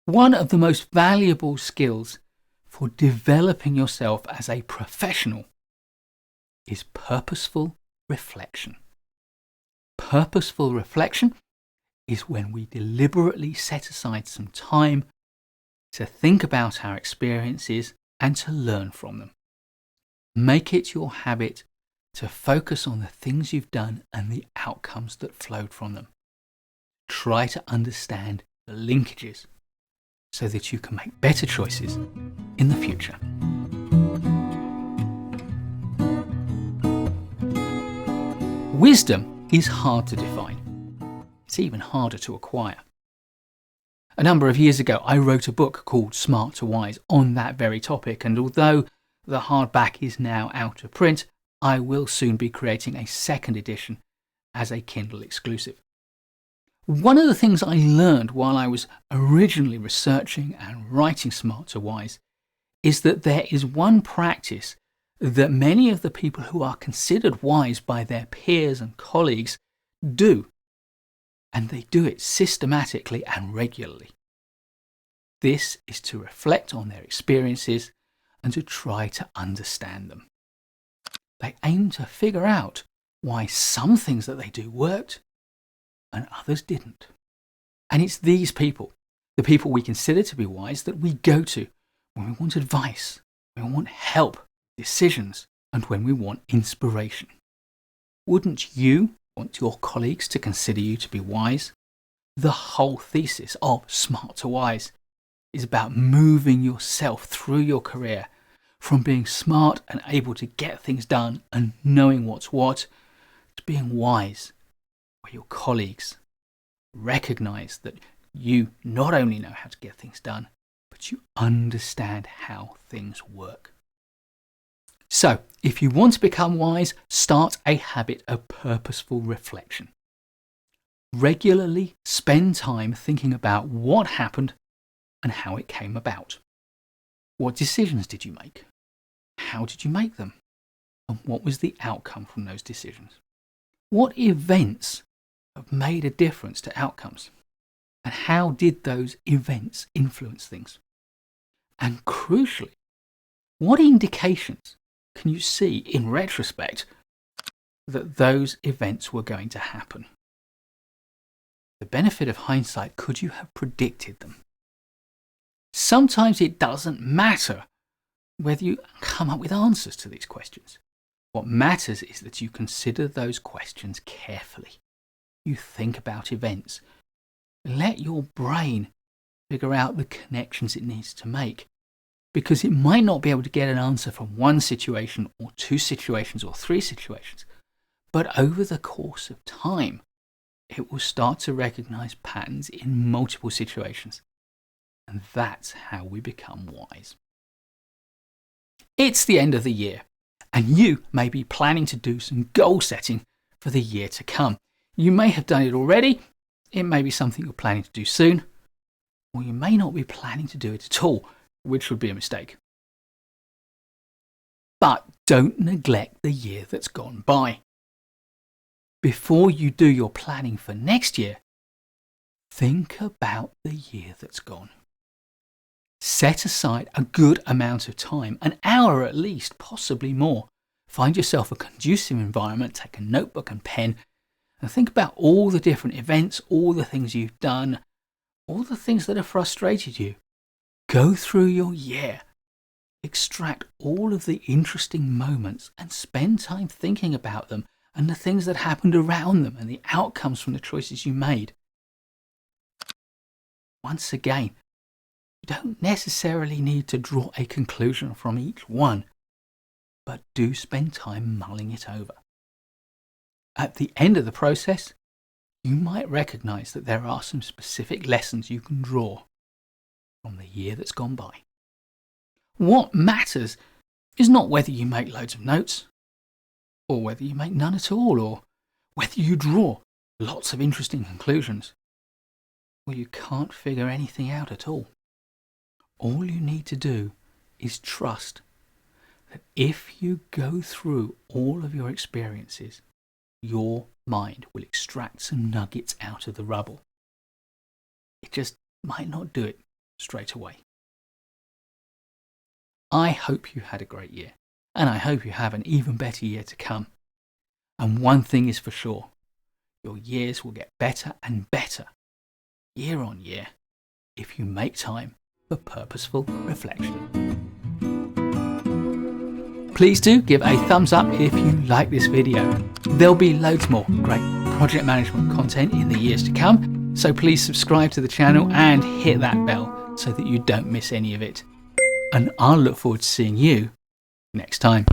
One of the most valuable skills for developing yourself as a professional is purposeful reflection. Purposeful reflection is when we deliberately set aside some time to think about our experiences and to learn from them. Make it your habit to focus on the things you've done and the outcomes that flowed from them. Try to understand the linkages so that you can make better choices in the future. Wisdom is hard to define. It's even harder to acquire. A number of years ago, I wrote a book called Smart to Wise on that very topic, and although the hardback is now out of print, I will soon be creating a second edition as a Kindle exclusive. One of the things I learned while I was originally researching and writing Smart to Wise is that there is one practice that many of the people who are considered wise by their peers and colleagues do, and they do it systematically and regularly. This is to reflect on their experiences and to try to understand them. They aim to figure out why some things that they do worked and others didn't. And it's these people, the people we consider to be wise, that we go to when we want advice, when we want help, decisions, and when we want inspiration. Wouldn't you want your colleagues to consider you to be wise? The whole thesis of Smart to Wise is about moving yourself through your career from being smart and able to get things done and knowing what's what, to being wise, where your colleagues recognize that you not only know how to get things done, but you understand how things work. So, if you want to become wise, start a habit of purposeful reflection. Regularly spend time thinking about what happened and how it came about. What decisions did you make? How did you make them? And what was the outcome from those decisions? What events have made a difference to outcomes? And how did those events influence things? And crucially, what indications can you see in retrospect that those events were going to happen? The benefit of hindsight, could you have predicted them? Sometimes it doesn't matter whether you come up with answers to these questions. What matters is that you consider those questions carefully. You think about events. Let your brain figure out the connections it needs to make, because it might not be able to get an answer from one situation or two situations or three situations, but over the course of time, it will start to recognize patterns in multiple situations. And that's how we become wise. It's the end of the year, and you may be planning to do some goal setting for the year to come. You may have done it already, it may be something you're planning to do soon, or you may not be planning to do it at all, which would be a mistake. But don't neglect the year that's gone by. Before you do your planning for next year, think about the year that's gone. Set aside a good amount of time, an hour at least, possibly more. Find yourself a conducive environment, take a notebook and pen, and think about all the different events, all the things you've done, all the things that have frustrated you. Go through your year. Extract all of the interesting moments and spend time thinking about them and the things that happened around them and the outcomes from the choices you made. Once again, you don't necessarily need to draw a conclusion from each one, but do spend time mulling it over. At the end of the process, you might recognize that there are some specific lessons you can draw from the year that's gone by. What matters is not whether you make loads of notes, or whether you make none at all, or whether you draw lots of interesting conclusions, or you can't figure anything out at all. All you need to do is trust that if you go through all of your experiences, your mind will extract some nuggets out of the rubble. It just might not do it straight away. I hope you had a great year, and I hope you have an even better year to come. And one thing is for sure, your years will get better and better, year on year, if you make time for purposeful reflection. Please do give a thumbs up if you like this video. There'll be loads more great project management content in the years to come, so please subscribe to the channel and hit that bell so that you don't miss any of it. And I'll look forward to seeing you next time.